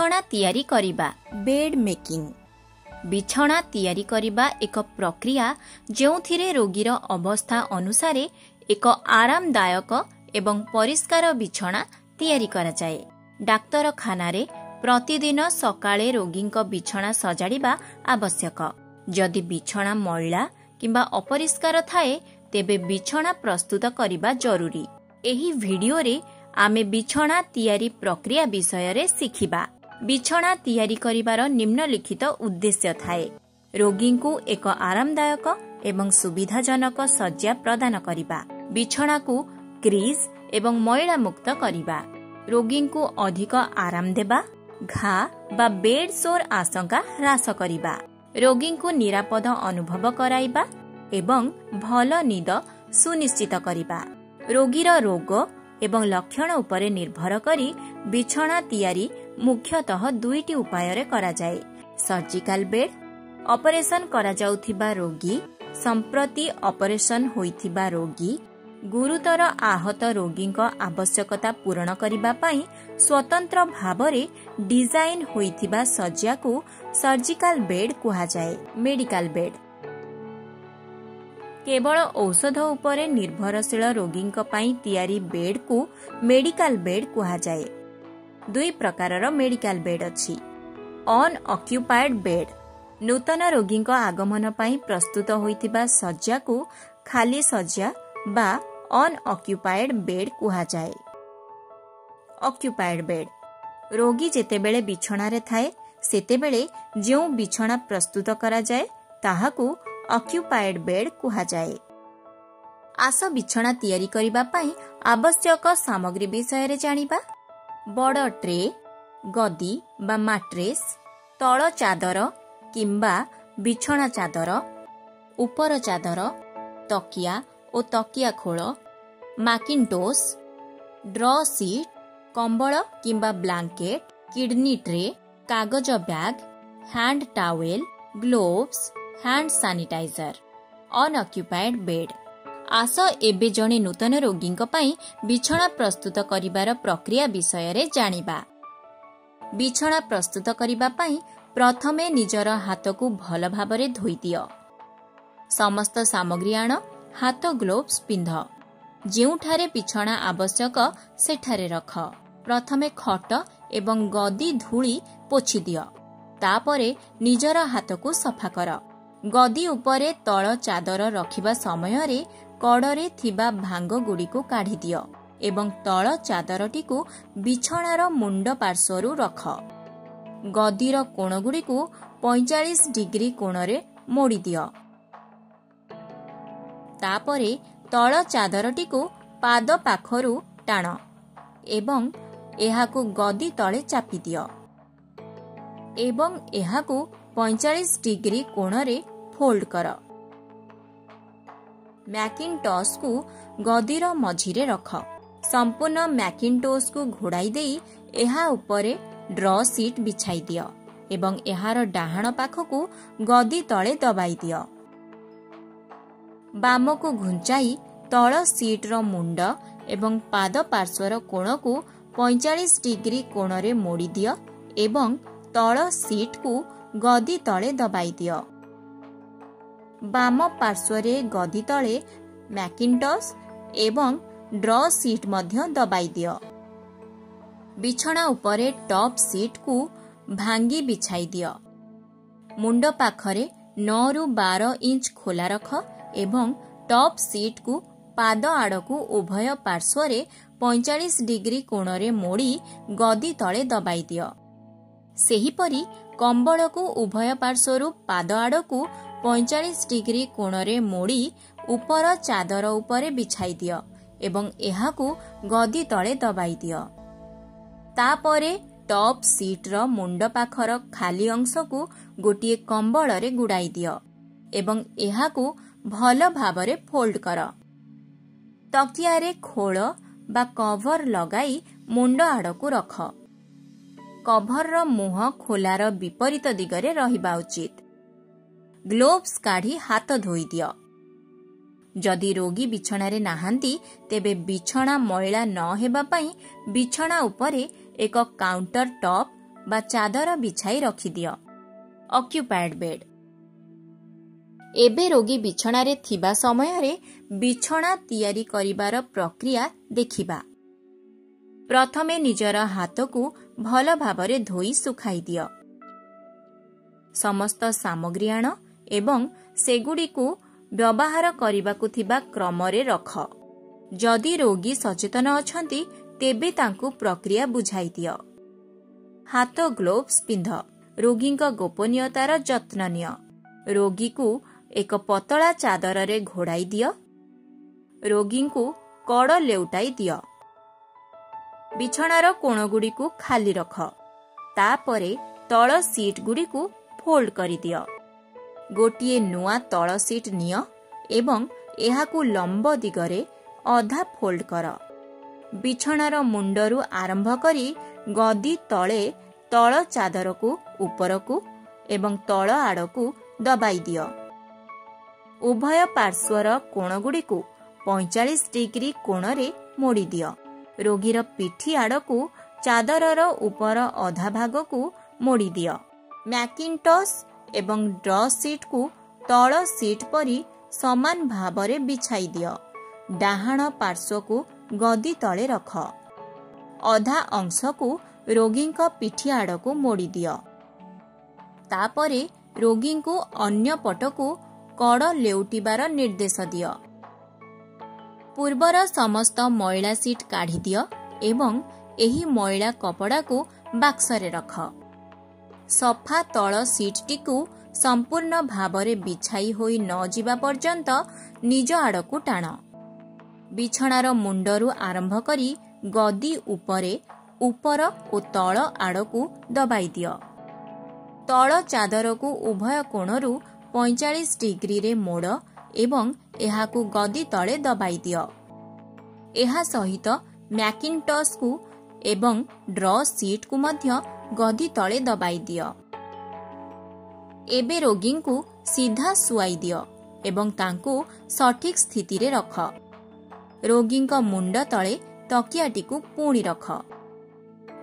बिछौना तैयारी करिबा बेड मेकिंग। बिछौना तैयारी करिबा एक प्रक्रिया जेउथिरे रोगीर अवस्था अनुसार एक आरामदायक एवं परिष्कार बिछौना तैयारी करा जाए। डाक्तरखाना रे प्रतिदिन सकाळे रोगींक बिछौना सजाड़िबा आवश्यक। जदि बिछौना मैला किंबा अपरिष्कार थाए तेबे बिछौना प्रस्तुत करिबा जरूरी। एही वीडियो रे आमे बिछौना तैयारी प्रक्रिया विषय रे शिखिबा। बिछौना तैयारी करिबार निम्नलिखित उद्देश्य थाए। रोगी को एक आरामदायक एवं सुविधाजनक शଯ୍या प्रदान करिबा, बिछौना को क्रीज एवं मैला मुक्त करिबा, रोगी को अधिक आराम देबा, घा बा बेड सोर आशंका ह्रास करिबा, रोगी को निरापद अनुभव कराइबा एवं भल निद सुनिश्चित करिबा। रोगीर रोग एवं लक्षण उपरे निर्भर करी बिछौना तैयारी मुख्यतः दुईटी उपाय रे करा जाए। सर्जिकल बेड, ऑपरेशन करा जाउथिबा रोगी, संप्रति ऑपरेशन होइथिबा रोगी, गुरुतर आहत रोगींक आवश्यकता पूर्ण करिबा पई स्वतंत्र भावरे डिजाइन होइथिबा शଯ୍या को सर्जिकल बेड कुहा जाए। मेडिकल बेड केवल औषध उपरे निर्भरशील रोगींक पई तैयारी बेड को मेडिकल बेड कुहा जाए। दुई प्रकारर मेडिकल बेड अछि। अनऑक्युपाइड बेड, नूतन रोगींक आगमन पई प्रस्तुत होइतिबा शଯ୍या को खाली शଯ୍या बा अनऑक्युपाइड बेड कुहा जाए। ऑक्युपाइड बेड, रोगी जेतेबेले बिछौना रे थाए सेतेबेले जेउ बिछौना प्रस्तुत करा जाए ताहाकू ऑक्युपाइड बेड कुहा जाए। आस बिछौना तैयारी करिबा पई आवश्यक सामग्री विषय रे जानिबा। बड़ ट्रे, गदी बा माट्रेस, तळ चादर किंबा बिछौना चादर, उपर चादर, तकिया ओ तकिया खोल, मैकिन्टोश, ड्र सीट, कंबल किंबा ब्लैंकेट, किडनी ट्रे, कागज bag, hand towel, gloves, hand sanitiser. Unoccupied bed, आस एबे जणे नूतन रोगींक पई बिछौना प्रस्तुत करिबार प्रक्रिया विषय रे जानिबा। बिछौना प्रस्तुत करिबा पई प्रथमे निजर हाथ को भल भाबरे धोई दियो। समस्त सामग्री आण, हाथ ग्लोव्स पिंध, जेउठारे बिछौना आवश्यक सेठारे रख। प्रथमे खट एवं गदी धूली पोछि दियो, तापरे निजर हाथ को सफा कर। गदी उपरे तळ चादर रखिबा समय रे कड़रे थिबा भांग गुडी को काढी दियो एवं तळ चादरटी को बिछौनार मुंड पार्श्वरु रख। गदीर कोण गुडी को 45 डिग्री कोणरे मोड़ी दियो। तापरे तळ चादरटी को पाद पाखरु टाण एवं एहाकू गदी तळे चापी दियो एवं एहाकू 45 डिग्री कोणरे फोल्ड कर। मैकिन्टोश को गदीर मझिरे रख। संपूर्ण मैकिन्टोश को घोड़ाई देई एहा उपरे ड्र सीट बिछाई दियो एवं एहार डाहाण पाखकू गदी तळे दबाई दियो। बाम को घुंचाई तळ सीट रो मुंड एवं पाद पार्श्वर कोण को 45 डिग्री कोणरे मोड़ी दियो एवं तळ सीट को गदी तळे दबाई दियो। बाम पार्श्वरे गदी तळे मैकिन्टोश एवं ड्र सीट मध्य दबाई दियो। बिछौना उपरे टॉप सीट को भांगी बिछाई दियो। मुंड पाखरे 9 रु 12 इंच खोला रख एवं टॉप सीट को पाद आड़कू उभय पार्श्वरे 45 डिग्री कोणरे मोड़ी गदी तळे दबाई दियो। सेहीपरि कंबल को उभय पार्श्वरु पाद आड़कू 45 डिग्री कोणरे मोड़ी उपर चादर उपरे बिछाई दियो एवं एहाकू गदी तळे दबाई दियो। तापरे टॉप सीट रो मुंड पाखर खाली अंश को गोटिए कंबल रे गुड़ाई दियो एवं एहाकू भल भावरे फोल्ड कर। तकिया रे खोल बा कवर लगाई मुंड आड़कू रख। कभर रो मुह खोलार विपरीत दिगरे रहिबा उचित। ग्लोव्स काढ़ी हाथ धोई दियो। जदि रोगी बिछौना रे नाहांती तेबे बिछौना मैला न हेबा पई बिछौना उपरे एक काउंटर टॉप बा चादर बिछाई रखिदियो। Occupied bed. एबे रोगी बिछणा रे थिबा समय रे बिछणा तैयारी करिबार प्रक्रिया देखिबा। प्रथमे निजर हाथ को भल भावरे धोई सुखाई दियो। समस्त सामग्री आण एवं सेगुडी को व्यवहार करिबाकु थिबा क्रम रे रख। जदि रोगी सचेतन अछंती तेबे तांकु प्रक्रिया बुझाई दियो। हाथ ग्लोव्स पिंध। रोगी गोपनीयतार जत्न निय। रोगी को एक पतला चादर रे घोड़ाई दियो। रोगी को कड़ लेउटाई दियो। बिछणार कोणगुड़ी को खाली रख। तापरे तळ सीट गुड़ी को फोल्ड करि दियो। गोटिए नुआ तळ सीट नियो एवं एहाकु लंब दिगरे अधा फोल्ड कर। बिछणार मुंडरू आरंभ करी गदी तळे तळ चादर को ऊपर को एवं तळ आड़ को दबाई दियो। उभय पार्श्वर कोणगुड़ी को 45 डिग्री कोण रे मोड़ी दियो। रोगीर पिठी आड़ को चादरर ऊपर अधा भाग को मोड़ी दियो। मैकिन्टॉस एवं ड्र सीट को तळ सीट परी समान भावरे बिछाई दियो। डाहाण पार्श्व को गदी तले रख। अधा अंश को रोगी पिठी आड़ को मोड़ी दियो। तापरे रोगी को अन्य पट को कड़ लेउटिबार निर्देश दियो। पूर्वर समस्त मैला सीट काढ़ी दियो एवं एही मैला कपड़ा को बाक्सरे रख। सफा तळ सीटटी को संपूर्ण भावरे बिछाई होई न जिबा पर्यंत निज आड़ को टाण। बिछणार मुंडरू आरंभ करी गदी उपरे ऊपर ओ तळ आड़ को दबाई दियो। तळ चादर को उभय कोणरू 45 डिग्री रे मोड़ एवं एहाकु गदी तले दबाई दियो। एहा सहित मैकिन्टॉस को एवं ड्र सीट को मध्य गदी तले दबाई दियो। एबे रोगी को सीधा सुआई दियो एवं तांको सठिक स्थिति रे रख। रोगी मुंड तले तकियाटी को पुणी रख।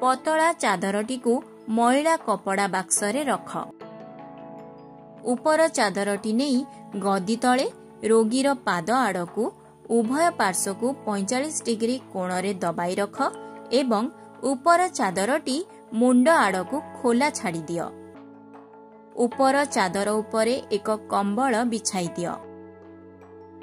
पतला चादरटी को मैला कपड़ा बाक्सरे रख। ऊपर चादरटी नहीं गदी तले रोगीर पाद आड़ को उभय पार्श्व को 45 डिग्री कोण रे दबाई रख एवं ऊपर चादरटी मुंड आड़ को खोला छाड़ी दियो। ऊपर चादर उपरे एक कंबल बिछाई दियो।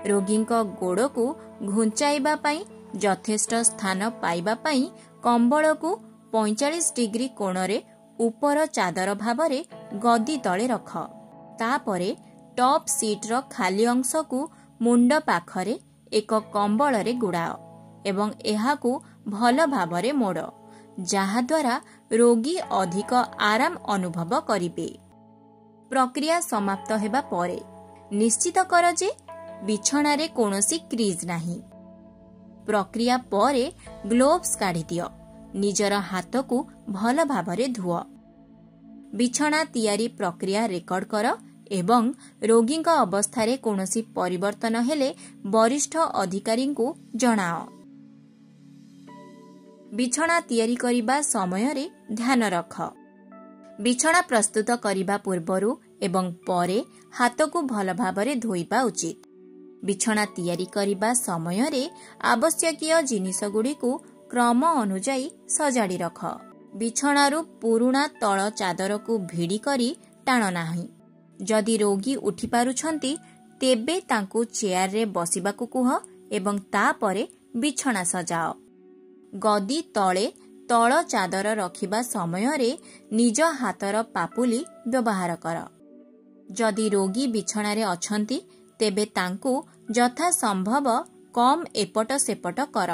रोगी गोड़ को घुंचाइबा पई यथेष्ट स्थान पाइबा पई कंबल को 45 डिग्री कोण रे ऊपर चादर भावरे गदी तले रख। तापरे टॉप सीट रो खाली अंश को मुंड पाखरे एक कंबल रे गुड़ाओ एवं एहाकु भल भावरे मोड़, जहा द्वारा रोगी अधिक आराम अनुभव करिबे। प्रक्रिया समाप्त हेबा परे निश्चित कर जे बिछणा रे कोनोसी क्रीज नाही। प्रक्रिया परे ग्लोव्स काढ़ी दियो। निजर हाथ को भल भावरे धुओ। बिछणा तैयारी प्रक्रिया रेकर्ड कर एवं रोगी अवस्था कोनोसी परिवर्तन हेले वरिष्ठ अधिकारी को जणाओ। बिछणा तैयारी करिबा समय रे ध्यान रख। बिछणा प्रस्तुत करिबा पूर्वरु एवं परे हाथ को भल भावरे धोइबा उचित। बिछणा तैयारी करिबा समय रे आवश्यकीय जिनिस गुडी को क्रम अनुजाई सजाड़ी रख। बिछणारू पुरुणा तळ चादर को भिड़ी करी टाण नाही। जदि रोगी उठी पारुछंती तेबे तांकु चेयर रे बसिबाकु कुह एवं तापरे बिछणा सजाओ। गदी तळे तळ चादर रखिबा समय रे निज हातर पापुली व्यवहार कर। जदि रोगी बिछणा रे अछंती तेबे तांकु यथा संभव कम एपट सेपट कर।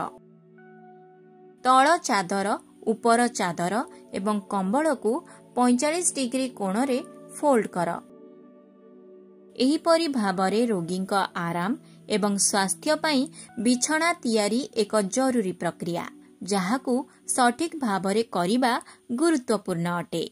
तळ चादर ऊपर चादर एवं कंबल को 45 डिग्री कोण रे फोल्ड कर। एहीपरि भावरे रोगी आराम एवं स्वास्थ्य पई बिछणा तैयारी एक जरूरी प्रक्रिया, जहाकू सठिक भावरे करिबा गुरुत्वपूर्ण अटे।